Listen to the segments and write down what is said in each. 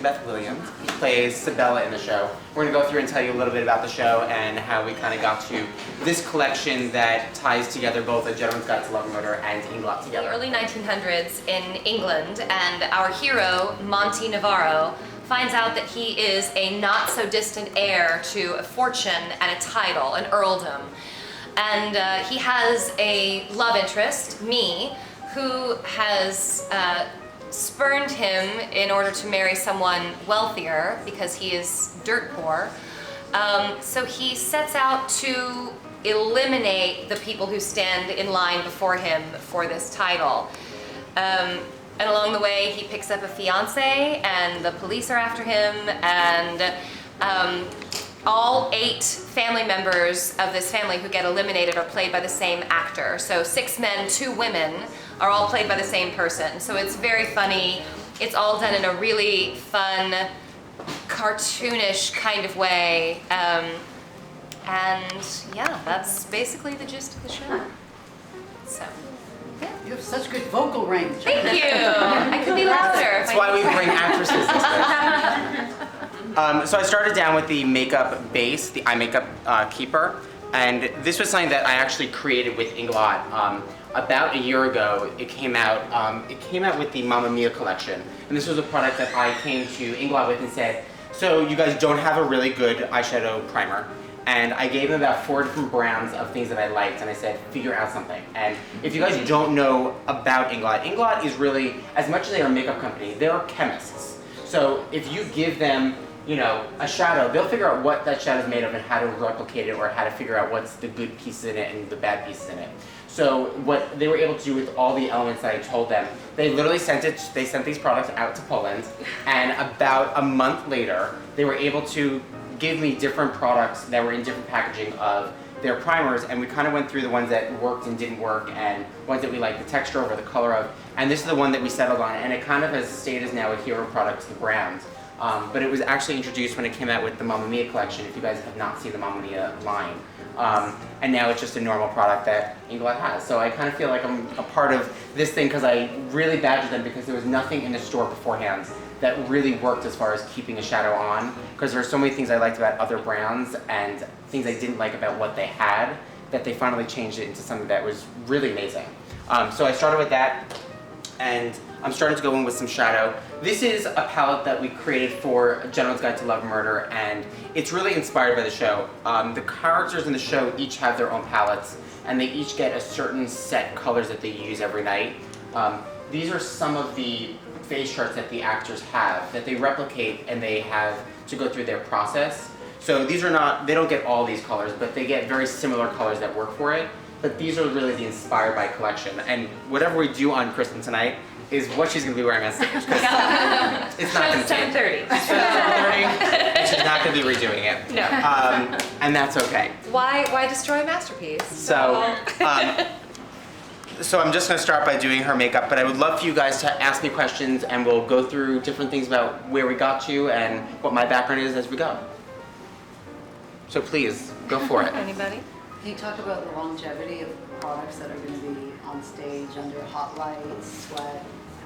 Beth Williams, plays Sabella in the show. We're going to go through and tell you a little bit about the show and how we kind of got to this collection that ties together both A Gentleman's Guide to Love and Murder and Inglot together. The early 1900s in England, and our hero, Monty Navarro, finds out that he is a not-so-distant heir to a fortune and a title, an earldom. And he has a love interest, me, who has spurned him in order to marry someone wealthier because he is dirt poor. So he sets out to eliminate the people who stand in line before him for this title. And along the way, he picks up a fiance, and the police are after him, and all 8 family members of this family who get eliminated are played by the same actor. So 6 men, 2 women are all played by the same person. So it's very funny. It's all done in a really fun, cartoonish kind of way. And yeah, that's basically the gist of the show. So. You have such good vocal range. Thank you. I could be louder. That's why we bring actresses into this. So I started down with the makeup base, the eye makeup keeper, and this was something that I actually created with Inglot. About a year ago, it came out. It came out with the Mamma Mia collection, and this was a product that I came to Inglot with and said, "So you guys don't have a really good eyeshadow primer." And I gave them about 4 different browns of things that I liked, and I said, figure out something. And if you guys don't know about Inglot, Inglot is really, as much as they are a makeup company, they're chemists. So if you give them, you know, a shadow, they'll figure out what that shadow is made of and how to replicate it, or how to figure out what's the good pieces in it and the bad pieces in it. So what they were able to do with all the elements that I told them, they literally sent these products out to Poland, and about a month later, they were able to give me different products that were in different packaging of their primers, and we kind of went through the ones that worked and didn't work, and ones that we liked the texture of or the color of, and this is the one that we settled on, and it kind of has stayed as now a hero product to the brand. But it was actually introduced when it came out with the Mamma Mia collection, if you guys have not seen the Mamma Mia line. And now it's just a normal product that Inglot has. So I kind of feel like I'm a part of this thing because I really badgered them because there was nothing in the store beforehand that really worked as far as keeping a shadow on, because there are so many things I liked about other brands and things I didn't like about what they had, that they finally changed it into something that was really amazing. So I started with that, and I'm starting to go in with some shadow. This is a palette that we created for A Gentleman's Guide to Love and Murder, and it's really inspired by the show. The characters in the show each have their own palettes, and they each get a certain set colors that they use every night. These are some of the face charts that the actors have that they replicate, and they have to go through their process. So these are not, they don't get all these colors, but they get very similar colors that work for it. But these are really the inspired by collection. And whatever we do on Kristen tonight is what she's gonna be wearing on stage. It's not gonna change. 7:30. 7:30, and she's not gonna be redoing it. No. And that's okay. Why destroy a masterpiece? So I'm just gonna start by doing her makeup, but I would love for you guys to ask me questions, and we'll go through different things about where we got to and what my background is as we go. So please, go for it. Anybody? Can you talk about the longevity of products that are going to be on stage under hot lights, sweat,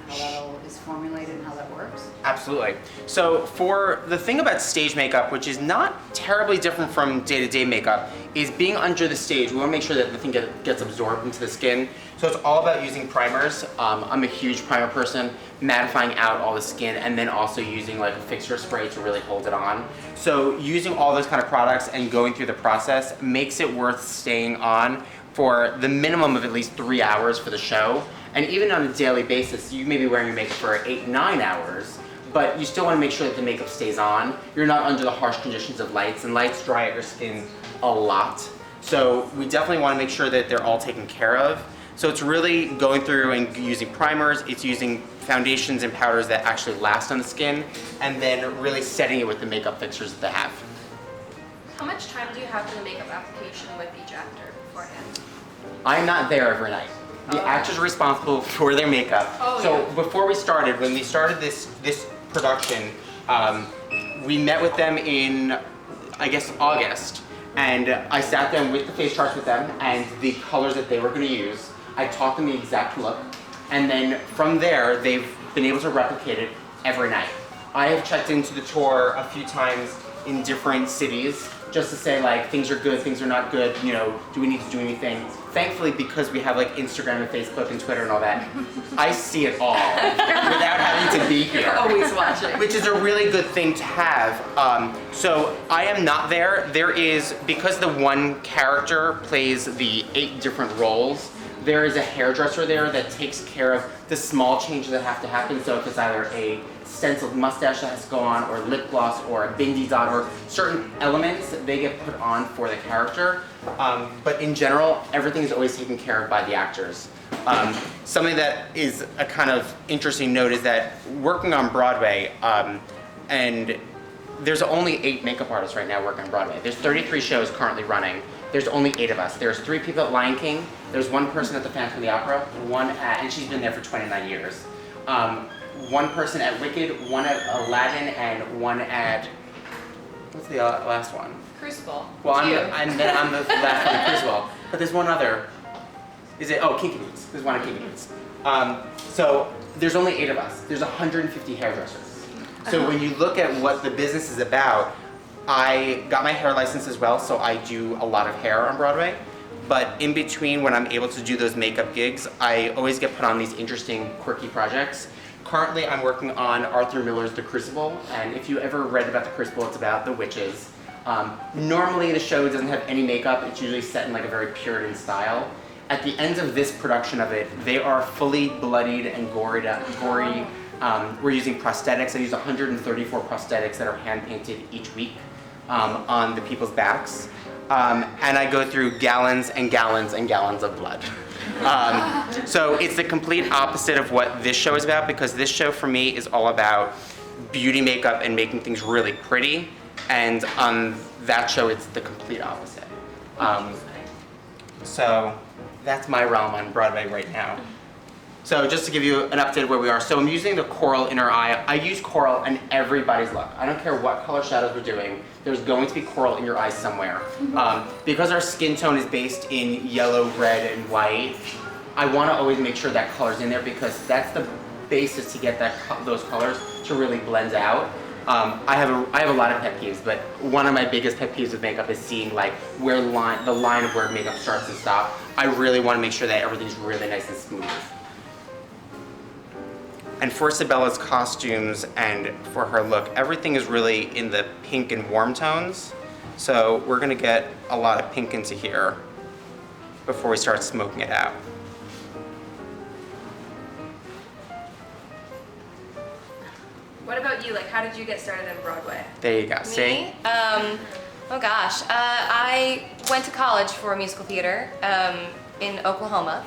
and how that all is formulated and how that works? Absolutely. So for the thing about stage makeup, which is not terribly different from day-to-day makeup, is being under the stage. We want to make sure that the thing gets absorbed into the skin. So it's all about using primers. I'm a huge primer person, mattifying out all the skin, and then also using like a fixture spray to really hold it on. So using all those kind of products and going through the process makes it worth staying on for the minimum of at least 3 hours for the show. And even on a daily basis, you may be wearing your makeup for 8, 9 hours, but you still want to make sure that the makeup stays on. You're not under the harsh conditions of lights, and lights dry out your skin a lot. So we definitely want to make sure that they're all taken care of. So it's really going through and using primers, it's using foundations and powders that actually last on the skin, and then really setting it with the makeup fixtures that they have. How much time do you have for the makeup application with each actor beforehand? I'm not there every night. The actors are responsible for their makeup. Before we started, when we started this production, we met with them in, I guess, August, and I sat down with the face charts with them and the colors that they were going to use. I taught them the exact look, and then from there, they've been able to replicate it every night. I have checked into the tour a few times in different cities just to say like things are good, things are not good, you know, do we need to do anything? Thankfully, because we have like Instagram and Facebook and Twitter and all that, I see it all without having to be here. Always watching. Which is a really good thing to have. So I am not there. There is, because the one character plays the 8 different roles, there is a hairdresser there that takes care of the small changes that have to happen. So if it's either a stenciled mustache that has to go on, or lip gloss, or a bindi dot, or certain elements that they get put on for the character. But in general, everything is always taken care of by the actors. Something that is a kind of interesting note is that working on Broadway, and there's only 8 makeup artists right now working on Broadway. There's 33 shows currently running. There's only 8 of us. There's 3 people at Lion King. There's 1 person at the Phantom of the Opera, and she's been there for 29 years. 1 person at Wicked, 1 at Aladdin, and 1 at, what's the last one? Crucible. Well, I'm the last one at Crucible. But there's one other. Is it? Oh, Kinky Boots. There's 1 at Kinky Boots. So there's only 8 of us. There's 150 hairdressers. So when you look at what the business is about, I got my hair license as well, so I do a lot of hair on Broadway. But in between, when I'm able to do those makeup gigs, I always get put on these interesting, quirky projects. Currently, I'm working on Arthur Miller's The Crucible, and if you ever read about The Crucible, it's about the witches. Normally, the show doesn't have any makeup. It's usually set in like a very Puritan style. At the end of this production of it, they are fully bloodied and gory. We're using prosthetics. I use 134 prosthetics that are hand-painted each week on the people's backs. And I go through gallons and gallons and gallons of blood. So it's the complete opposite of what this show is about, because this show for me is all about beauty makeup and making things really pretty. And on that show, it's the complete opposite. So that's my realm on Broadway right now. So just to give you an update of where we are. So I'm using the coral inner eye. I use coral in everybody's look. I don't care what color shadows we're doing. There's going to be coral in your eyes somewhere. Because our skin tone is based in yellow, red, and white, I want to always make sure that color's in there, because that's the basis to get those colors to really blend out. I have a lot of pet peeves, but one of my biggest pet peeves with makeup is seeing like where the line of where makeup starts and stops. I really want to make sure that everything's really nice and smooth. And for Sabella's costumes and for her look, everything is really in the pink and warm tones. So we're gonna get a lot of pink into here before we start smoking it out. What about you? Like, how did you get started on Broadway? There you go, see? Me? Oh gosh, I went to college for musical theater in Oklahoma,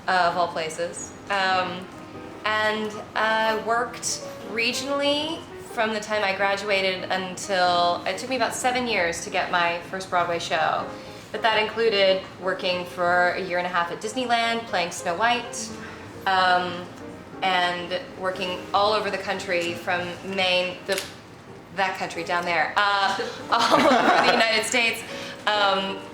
of all places. And worked regionally from the time I graduated until, it took me about 7 years to get my first Broadway show. But that included working for a year and a half at Disneyland, playing Snow White, and working all over the country from Maine, that country down there, all over the United States,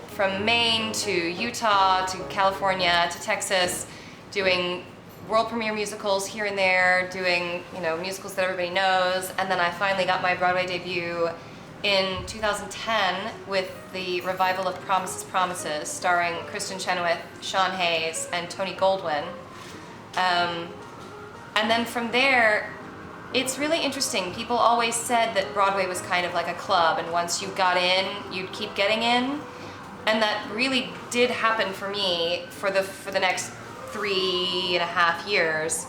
from Maine to Utah to California to Texas, doing world premiere musicals here and there, doing, you know, musicals that everybody knows. And then I finally got my Broadway debut in 2010 with the revival of Promises, Promises, starring Kristen Chenoweth, Sean Hayes, and Tony Goldwyn. And then from there, it's really interesting. People always said that Broadway was kind of like a club, and once you got in, you'd keep getting in. And that really did happen for me for the next 3.5 years.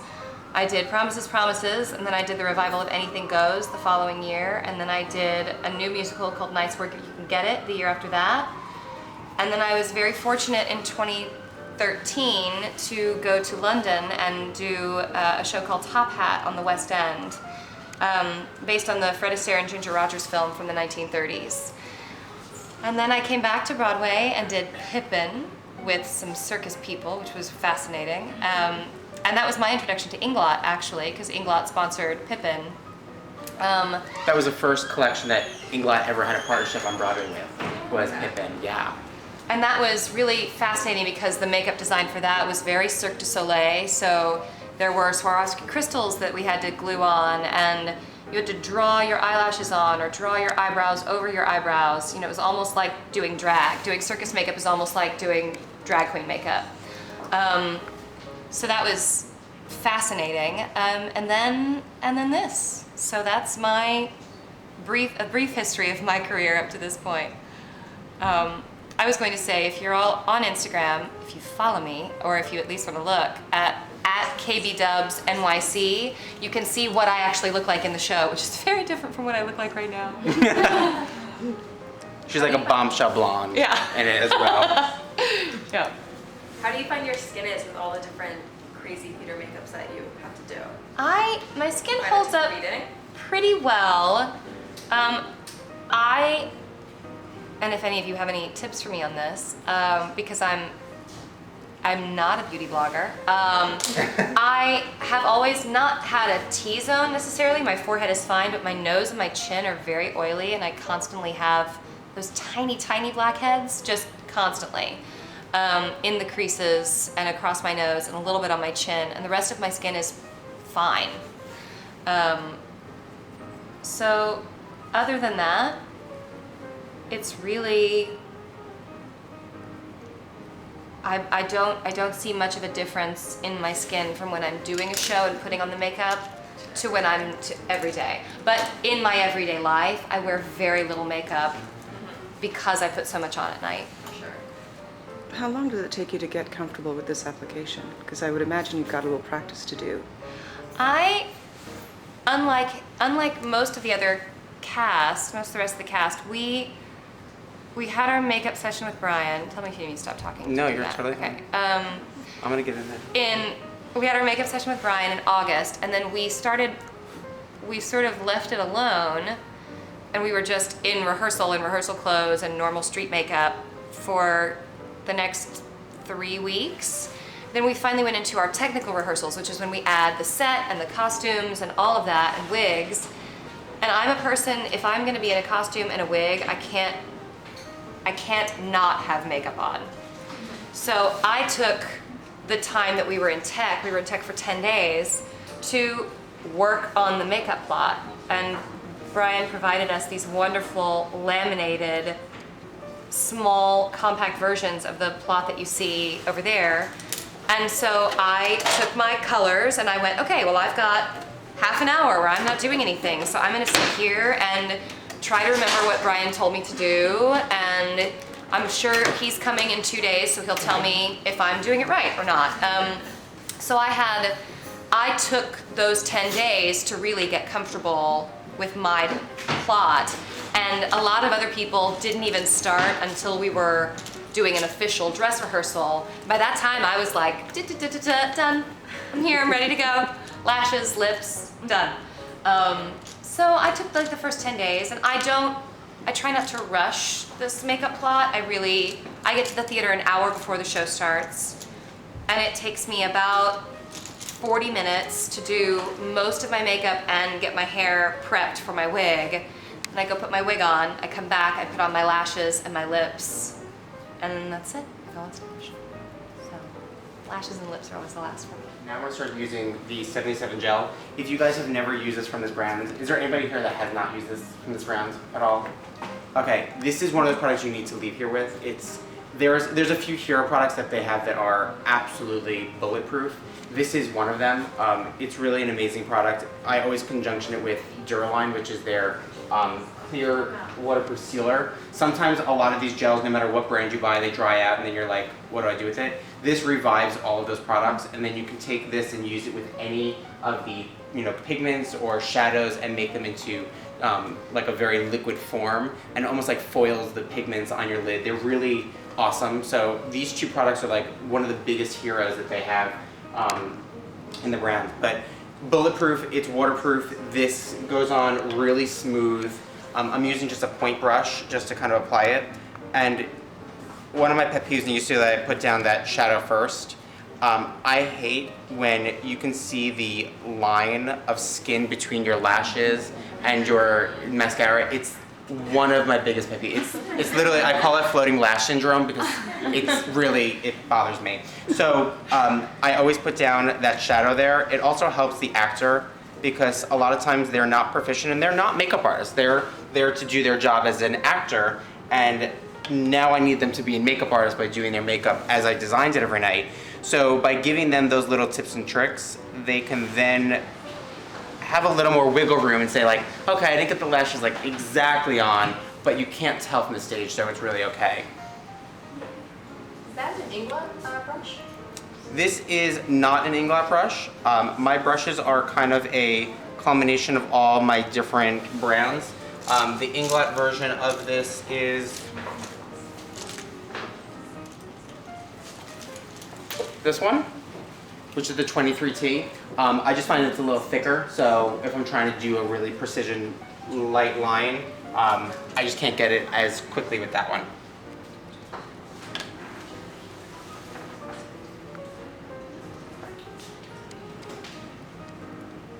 I did Promises, Promises, and then I did the revival of Anything Goes the following year, and then I did a new musical called Nice Work If You Can Get It the year after that. And then I was very fortunate in 2013 to go to London and do a show called Top Hat on the West End, based on the Fred Astaire and Ginger Rogers film from the 1930s. And then I came back to Broadway and did Pippin with some circus people, which was fascinating. And that was my introduction to Inglot, actually, because Inglot sponsored Pippin. That was the first collection that Inglot ever had a partnership on Broadway with, was Pippin, yeah. And that was really fascinating because the makeup design for that was very Cirque du Soleil. So there were Swarovski crystals that we had to glue on, and you had to draw your eyelashes on or draw your eyebrows over your eyebrows. You know, it was almost like doing drag. Doing circus makeup is almost like doing drag queen makeup. So that was fascinating. And then this. So that's my brief history of my career up to this point. I was going to say, if you're all on Instagram, if you follow me, or if you at least want to look at KBDubsNYC, you can see what I actually look like in the show, which is very different from what I look like right now. She's like a bombshell blonde. Yeah. In it as well. Yeah. How do you find your skin is with all the different crazy theater makeups that you have to do? My skin Find it holds up reading? pretty well. And if any of you have any tips for me on this, because I'm not a beauty blogger. I have always not had a T-zone necessarily. My forehead is fine, but my nose and my chin are very oily, and I constantly have those tiny, tiny blackheads, just constantly, in the creases and across my nose and a little bit on my chin, and the rest of my skin is fine. So other than that, it's really, I don't see much of a difference in my skin from when I'm doing a show and putting on the makeup to when I'm every day. But in my everyday life, I wear very little makeup because I put so much on at night. Sure. How long does it take you to get comfortable with this application? Because I would imagine you've got a little practice to do. Unlike most of the other cast, most of the rest of the cast, we had our makeup session with Brian. Tell me if you need me to stop talking. No, to do you're that. totally okay. fine. I'm gonna get in there. We had our makeup session with Brian in August, and then we sort of left it alone, and we were just in rehearsal clothes and normal street makeup for the next 3 weeks. Then we finally went into our technical rehearsals, which is when we add the set and the costumes and all of that and wigs. And I'm a person, if I'm gonna be in a costume and a wig, I can't not have makeup on. So I took the time that we were in tech for 10 days, to work on the makeup plot. And Brian provided us these wonderful laminated, small, compact versions of the plot that you see over there. And so I took my colors and I went, okay, well, I've got half an hour where I'm not doing anything, so I'm gonna sit here and try to remember what Brian told me to do, and I'm sure he's coming in 2 days, so he'll tell me if I'm doing it right or not. So I took those 10 days to really get comfortable with my plot, and a lot of other people didn't even start until we were doing an official dress rehearsal. By that time, I was like, done. I'm here, I'm ready to go. Lashes, lips, done. So I took like the first 10 days, and I try not to rush this makeup plot. I get to the theater an hour before the show starts, and it takes me about 40 minutes to do most of my makeup and get my hair prepped for my wig. And I go put my wig on, I come back, I put on my lashes and my lips, and that's it. I go on stage. So lashes and lips are always the last for me. Now we're starting using the 77 gel. If you guys have never used this from this brand, is there anybody here that has not used this from this brand at all? Okay, this is one of those products you need to leave here with. There's a few hero products that they have that are absolutely bulletproof. This is one of them. It's really an amazing product. I always conjunction it with Duraline, which is their clear waterproof sealer. Sometimes a lot of these gels, no matter what brand you buy, they dry out and then you're like, what do I do with it? This revives all of those products, and then you can take this and use it with any of the pigments or shadows and make them into like a very liquid form, and almost like foils the pigments on your lid. They're really awesome. So these two products are like one of the biggest heroes that they have in the brand. But bulletproof, it's waterproof. This goes on really smooth. I'm using just a point brush just to kind of apply it. And one of my pet peeves, and you see that I put down that shadow first. I hate when you can see the line of skin between your lashes and your mascara. It's one of my biggest pet peeves. It's literally, I call it floating lash syndrome because it bothers me. So I always put down that shadow there. It also helps the actor because a lot of times they're not proficient and they're not makeup artists. They're there to do their job as an actor, and now I need them to be a makeup artist by doing their makeup as I designed it every night. So by giving them those little tips and tricks, they can then have a little more wiggle room and say like, okay, I didn't get the lashes like exactly on, but you can't tell from the stage, so it's really okay. Is that an Inglot brush? This is not an Inglot brush. My brushes are kind of a combination of all my different brands. The Inglot version of this is this one, which is the 23T. I just find it's a little thicker, so if I'm trying to do a really precision light line, I just can't get it as quickly with that one.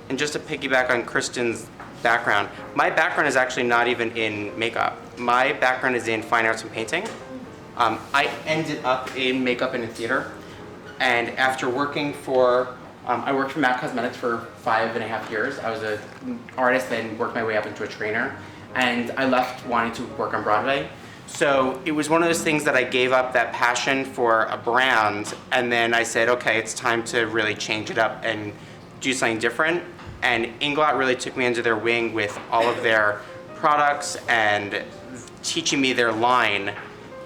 And just to piggyback on Kristen's background, my background is actually not even in makeup. My background is in fine arts and painting. I ended up in makeup and in theater. And after working for, I worked for MAC Cosmetics for 5.5 years. I was an artist, then worked my way up into a trainer. And I left wanting to work on Broadway. So it was one of those things that I gave up that passion for a brand, and then I said, okay, it's time to really change it up and do something different. And Inglot really took me under their wing with all of their products and teaching me their line.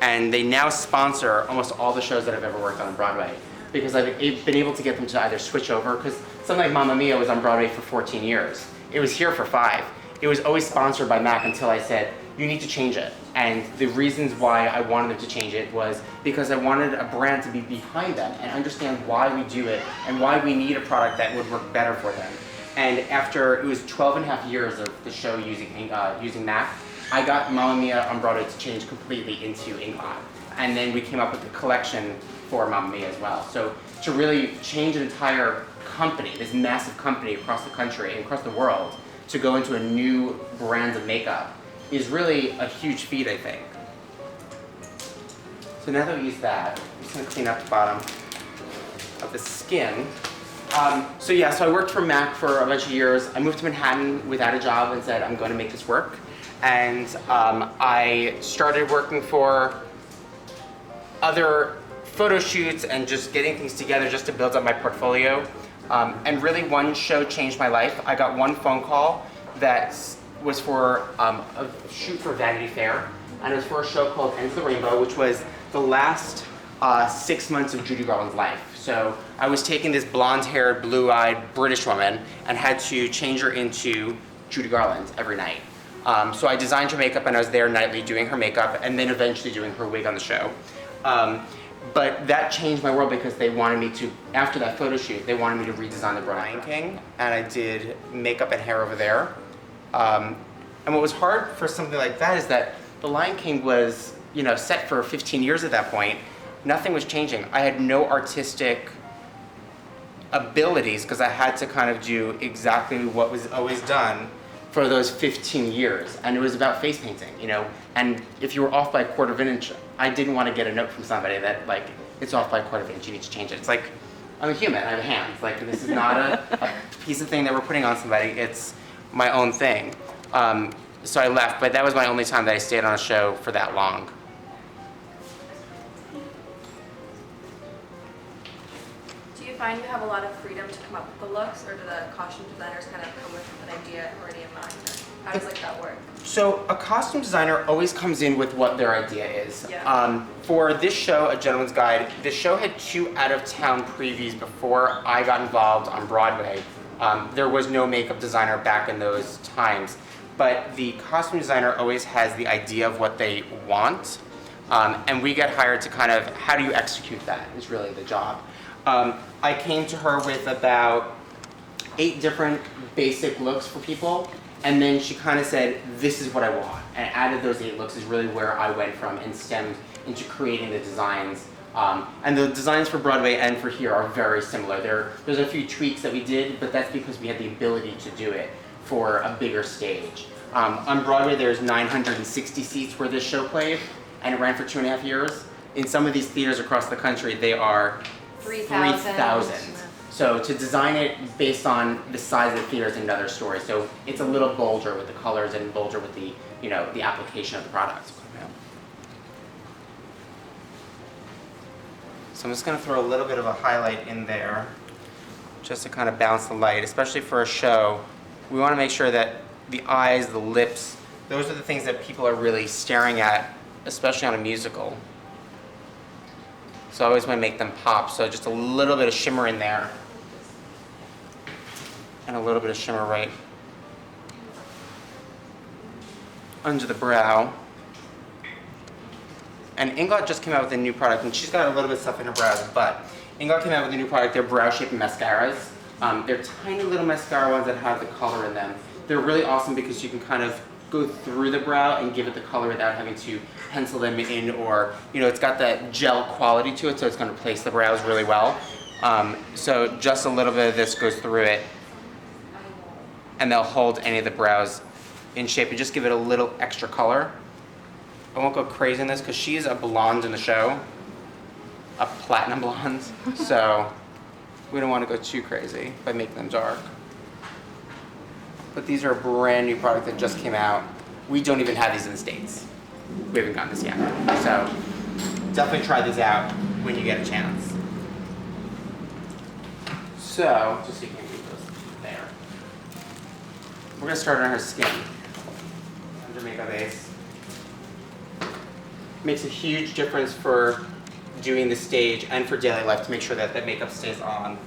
And they now sponsor almost all the shows that I've ever worked on Broadway, because I've been able to get them to either switch over, because something like Mamma Mia was on Broadway for 14 years. It was here for 5. It was always sponsored by MAC until I said, you need to change it. And the reasons why I wanted them to change it was because I wanted a brand to be behind them and understand why we do it and why we need a product that would work better for them. And after, it was 12.5 years of the show using MAC, I got Mamma Mia on Broadway to change completely into Inglot. And then we came up with a collection for Mamma Mia as well. So to really change an entire company, this massive company across the country and across the world, to go into a new brand of makeup is really a huge feat, I think. So now that we use that, I'm just gonna clean up the bottom of the skin. So I worked for MAC for a bunch of years. I moved to Manhattan without a job and said, I'm going to make this work. And I started working for other photo shoots and just getting things together just to build up my portfolio. And really one show changed my life. I got one phone call that was for a shoot for Vanity Fair. And it was for a show called Ends the Rainbow, which was the last 6 months of Judy Garland's life. So I was taking this blonde-haired, blue-eyed British woman and had to change her into Judy Garland every night. So I designed her makeup and I was there nightly doing her makeup and then eventually doing her wig on the show. But that changed my world because they wanted me to, after that photo shoot, they wanted me to redesign the Lion King, and I did makeup and hair over there. And what was hard for something like that is that the Lion King was, set for 15 years at that point. Nothing was changing. I had no artistic abilities because I had to kind of do exactly what was always done for those 15 years. And it was about face painting, and if you were off by a quarter of an inch, I didn't want to get a note from somebody that like, it's off by a quarter of an inch, you need to change it. It's like, I'm a human, I have hands. Like, this is not a piece of thing that we're putting on somebody, it's my own thing. So I left, but that was my only time that I stayed on a show for that long. Do you find you have a lot of freedom to come up with the looks, or do the costume designers kind of come with an idea already in mind? How does that work? So a costume designer always comes in with what their idea is. Yeah. For this show, A Gentleman's Guide, the show had 2 out-of-town previews before I got involved on Broadway. There was no makeup designer back in those times, but the costume designer always has the idea of what they want, and we get hired to kind of, how do you execute that is really the job. I came to her with about 8 different basic looks for people, and then she kind of said, this is what I want. And out of those 8 looks is really where I went from and stemmed into creating the designs. And the designs for Broadway and for here are very similar. There's a few tweaks that we did, but that's because we had the ability to do it for a bigger stage. On Broadway, there's 960 seats where this show played, and it ran for 2.5 years. In some of these theaters across the country, they are 3,000. So to design it based on the size of the theater is another story. So it's a little bolder with the colors and bolder with the, the application of the product. So I'm just going to throw a little bit of a highlight in there just to kind of bounce the light, especially for a show. We want to make sure that the eyes, the lips, those are the things that people are really staring at, especially on a musical. So I always want to make them pop. So just a little bit of shimmer in there. And a little bit of shimmer right under the brow. And Inglot just came out with a new product, and she's got a little bit of stuff in her brows, but Inglot came out with a new product. They're brow-shaping mascaras. They're tiny little mascara ones that have the color in them. They're really awesome because you can kind of go through the brow and give it the color without having to pencil them in, or, it's got that gel quality to it, so it's going to place the brows really well. So just a little bit of this goes through it, and they'll hold any of the brows in shape and just give it a little extra color. I won't go crazy in this because she is a blonde in the show, a platinum blonde, so we don't want to go too crazy by making them dark. But these are a brand new product that just came out. We don't even have these in the States. We haven't gotten this yet. So definitely try these out when you get a chance. So, just so you can read those there. We're going to start on her skin. Under makeup base. Makes a huge difference for doing the stage and for daily life to make sure that the makeup stays on.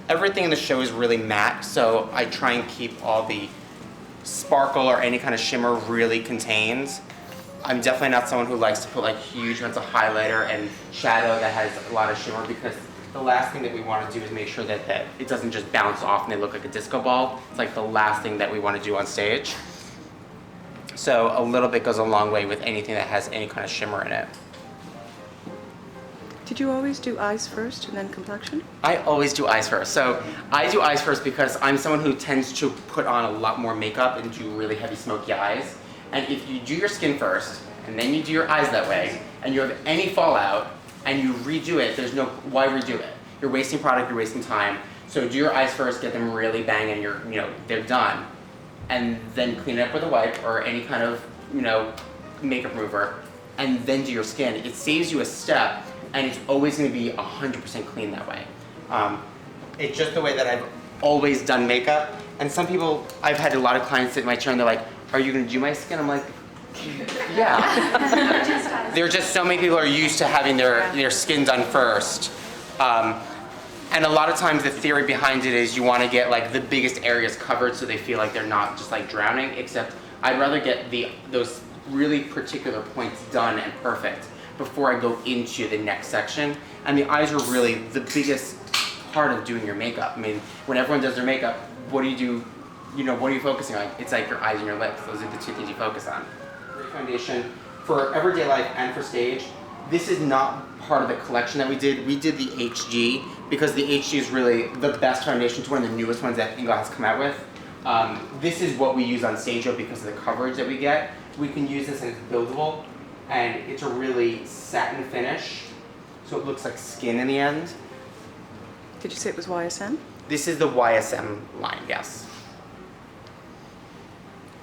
Everything in the show is really matte, so I try and keep all the sparkle or any kind of shimmer really contained. I'm definitely not someone who likes to put like huge amounts of highlighter and shadow that has a lot of shimmer, because the last thing that we want to do is make sure that it doesn't just bounce off and they look like a disco ball. It's like the last thing that we want to do on stage. So a little bit goes a long way with anything that has any kind of shimmer in it. Did you always do eyes first and then complexion? I always do eyes first. So I do eyes first because I'm someone who tends to put on a lot more makeup and do really heavy smoky eyes. And if you do your skin first and then you do your eyes that way and you have any fallout and you redo it, there's no, why redo it? You're wasting product, you're wasting time. So do your eyes first, get them really bang and they're done. And then clean it up with a wipe or any kind of, makeup remover, and then do your skin. It saves you a step, and it's always going to be 100% clean that way. It's just the way that I've always done makeup. And some people, I've had a lot of clients sit in my chair and they're like, "Are you going to do my skin?" I'm like, yeah. There are just so many people are used to having their skin done first. And a lot of times the theory behind it is you want to get like the biggest areas covered so they feel like they're not just like drowning, except I'd rather get those really particular points done and perfect before I go into the next section. And the eyes are really the biggest part of doing your makeup. I mean, when everyone does their makeup, what do you do? What are you focusing on? It's like your eyes and your lips. Those are the two things you focus on. Great foundation for everyday life and for stage. This is not part of the collection that we did. We did the HG because the HG is really the best foundation. It's one of the newest ones that Inglot has come out with. This is what we use on stage though because of the coverage that we get. We can use this and it's buildable, and it's a really satin finish, so it looks like skin in the end. Did you say it was YSM? This is the YSM line, yes.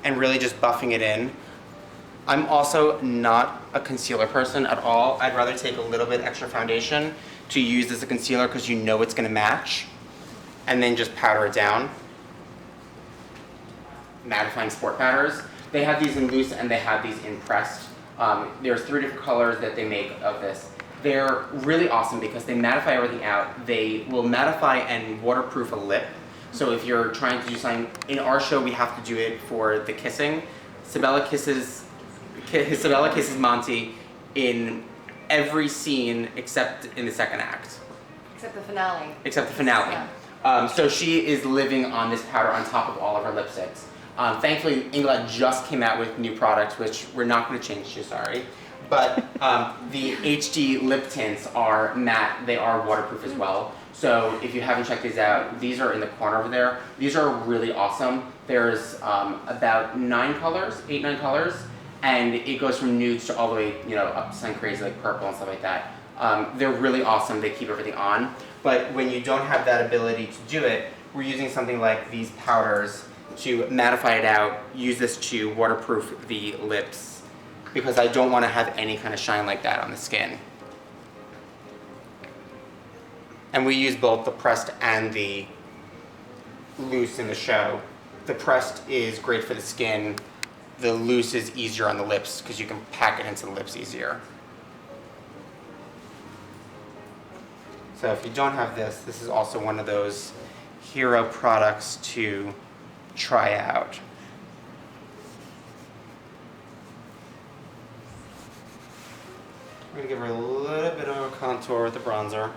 And really just buffing it in. I'm also not a concealer person at all. I'd rather take a little bit extra foundation to use as a concealer because you know it's going to match, and then just powder it down. Mattifying sport powders. They have these in loose and they have these in pressed. There's 3 different colors that they make of this. They're really awesome because they mattify everything out. They will mattify and waterproof a lip. So if you're trying to do something, in our show we have to do it for the kissing. Sabella kisses Monty in every scene except in the second act. Except the finale. Except the finale. Yeah. So she is living on this powder on top of all of her lipsticks. Thankfully, Inglot just came out with new products, which we're not going to change to, sorry. But the HD lip tints are matte. They are waterproof as well. So if you haven't checked these out, these are in the corner over there. These are really awesome. There's about 9 colors, 8, 9 colors. and it goes from nudes to all the way, you know, up to something crazy like purple and stuff like that. They're really awesome. They keep everything on. But when you don't have that ability to do it, we're using something like these powders to mattify it out. Use this to waterproof the lips because I don't want to have any kind of shine like that on the skin. And we use both the pressed and the loose in the show. The pressed is great for the skin. The loose is easier on the lips because you can pack it into the lips easier. So if you don't have this, this is also one of those hero products to try out. I'm gonna give her a little bit of a contour with the bronzer.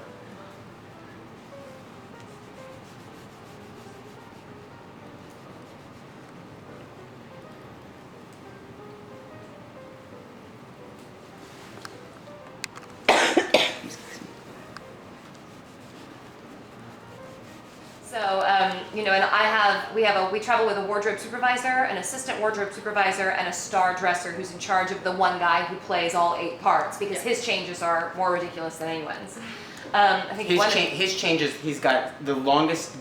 You know, and we travel with a wardrobe supervisor, an assistant wardrobe supervisor, and a star dresser who's in charge of the one guy who plays all 8 parts because his changes are more ridiculous than anyone's. I think his changes, he's got the longest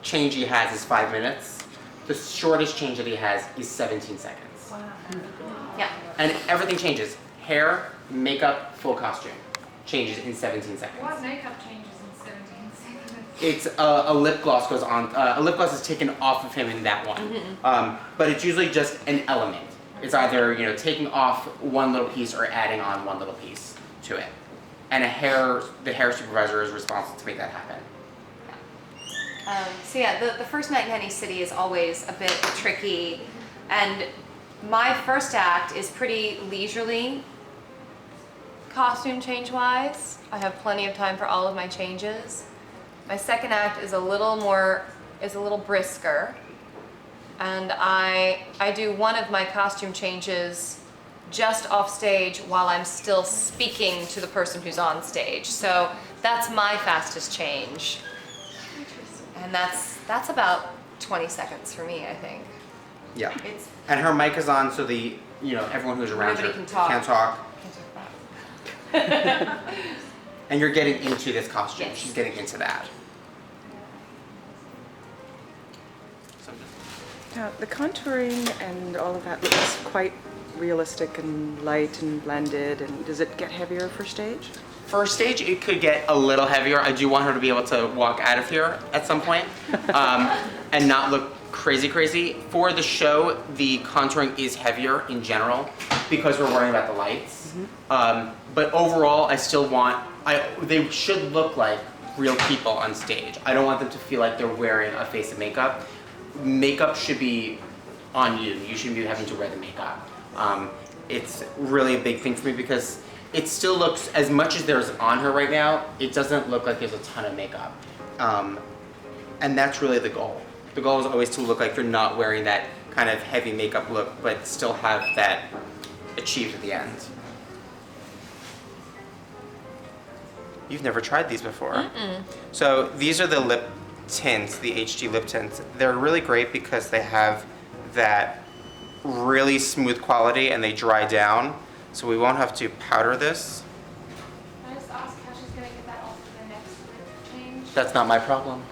change he has is 5 minutes. The shortest change that he has is 17 seconds. Wow. Yeah. And everything changes. Hair, makeup, full costume changes in 17 seconds. What makeup changes in 17 seconds? It's a lip gloss goes on. A lip gloss is taken off of him in that one. But it's usually just an element. It's either, you know, taking off one little piece or adding on one little piece to it. And the hair supervisor is responsible to make that happen. So yeah, the first night in any city is always a bit tricky, and my first act is pretty leisurely costume change wise. I have plenty of time for all of my changes. My second act is a little brisker, and I do one of my costume changes just off stage while I'm still speaking to the person who's on stage. So that's my fastest change. And that's about 20 seconds for me, I think. Yeah. And her mic is on, so everyone who's around her Nobody can talk. can't talk. And you're getting into this costume. Yes. She's getting into that. Now, the contouring and all of that looks quite realistic and light and blended. And does it get heavier for stage? For stage, it could get a little heavier. I do want her to be able to walk out of here at some point and not look crazy. For the show, the contouring is heavier in general because we're worrying about the lights. But overall, I still want, they should look like real people on stage. I don't want them to feel like they're wearing a face of makeup. Makeup should be on you. You shouldn't be having to wear the makeup. It's really a big thing for me because it still looks, as much as there's on her right now, it doesn't look like there's a ton of makeup. And that's really the goal. The goal is always to look like you're not wearing that kind of heavy makeup look, but still have that achieved at the end. You've never tried these before. Mm-mm. So these are the lip tints, the HD lip tints. They're really great because they have that really smooth quality and they dry down. So we won't have to powder this. Can I just ask how she's going to get that off for the next lip change? That's not my problem.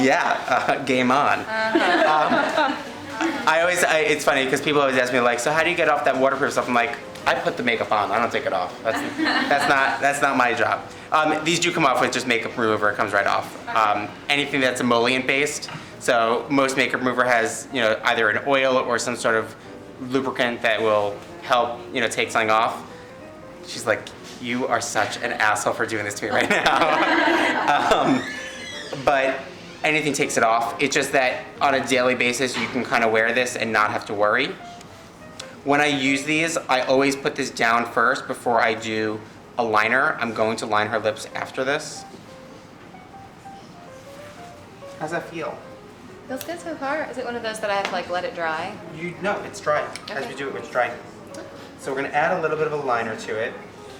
Yeah, game on. It's funny because people always ask me like, so how do you get off that waterproof stuff? I'm like, I put the makeup on. I don't take it off. That's not my job. These do come off with just makeup remover. It comes right off. Anything that's emollient based. So most makeup remover has either an oil or some sort of lubricant that will help take something off. She's like, you are such an asshole for doing this to me right now. But anything takes it off. It's just that on a daily basis you can kind of wear this and not have to worry. When I use these, I always put this down first before I do a liner. I'm going to line her lips after this. How's that feel? Feels good so far. Is it one of those that I have to like let it dry? No, it's dry. As Okay. we do it, it's dry. So we're gonna add a little bit of a liner to it.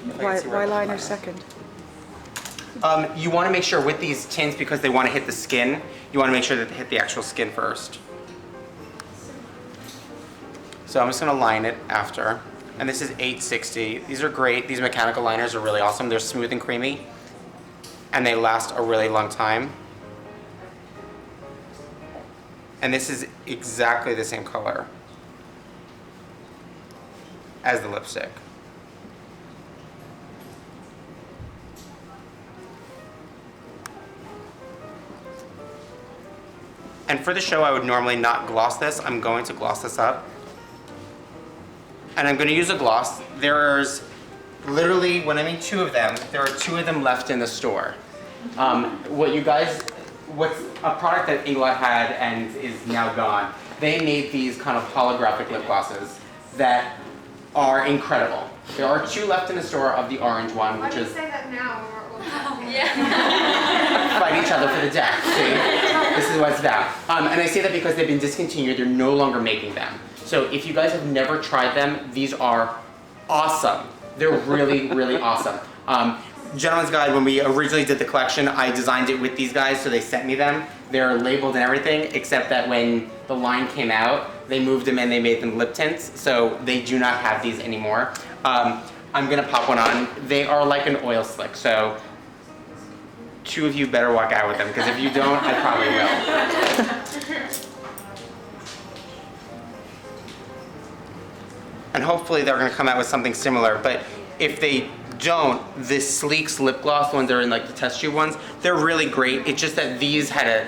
If I can see where I Why put the liner second? You want to make sure with these tints, because they want to hit the skin, you want to make sure that they hit the actual skin first. So I'm just gonna line it after. And this is 860. These are great. These mechanical liners are really awesome. They're smooth and creamy, and they last a really long time. And this is exactly the same color as the lipstick. And for the show, I would normally not gloss this. I'm going to gloss this up. And I'm going to use a gloss. There's literally, when I mean 2 of them, there are 2 of them left in the store. What's a product that Inglot had and is now gone, they made these kind of holographic lip glosses that are incredible. There are 2 left in the store of the orange one, Why which do you is say that now when we're fight each other for the deck. See? This is what it's about. And I say that because they've been discontinued, they're no longer making them. So if you guys have never tried them, these are awesome. They're really, really awesome. Gentleman's Guide, when we originally did the collection, I designed it with these guys, so they sent me them. They're labeled and everything, except that when the line came out, they moved them and they made them lip tints, so they do not have these anymore. I'm gonna pop one on. They are like an oil slick, so 2 of you better walk out with them, because if you don't, I probably will. And hopefully they're gonna come out with something similar, but if they don't, the Sleek's lip gloss ones are in like the test tube ones, they're really great. It's just that these had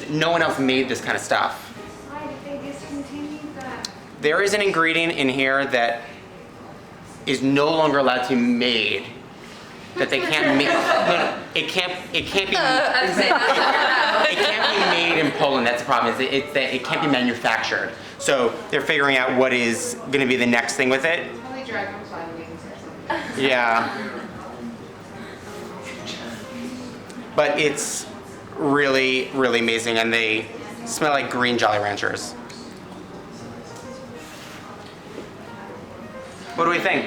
no one else made this kind of stuff. Why did they discontinue that? There is an ingredient in here that is no longer allowed to be made, that they can't make. No, it can't be. I'm saying It can't be made in Poland. That's the problem. It can't be manufactured. So they're figuring out what is going to be the next thing with it. Probably dragonfly wings or something. Yeah. But it's really, really amazing, and they smell like green Jolly Ranchers. What do we think?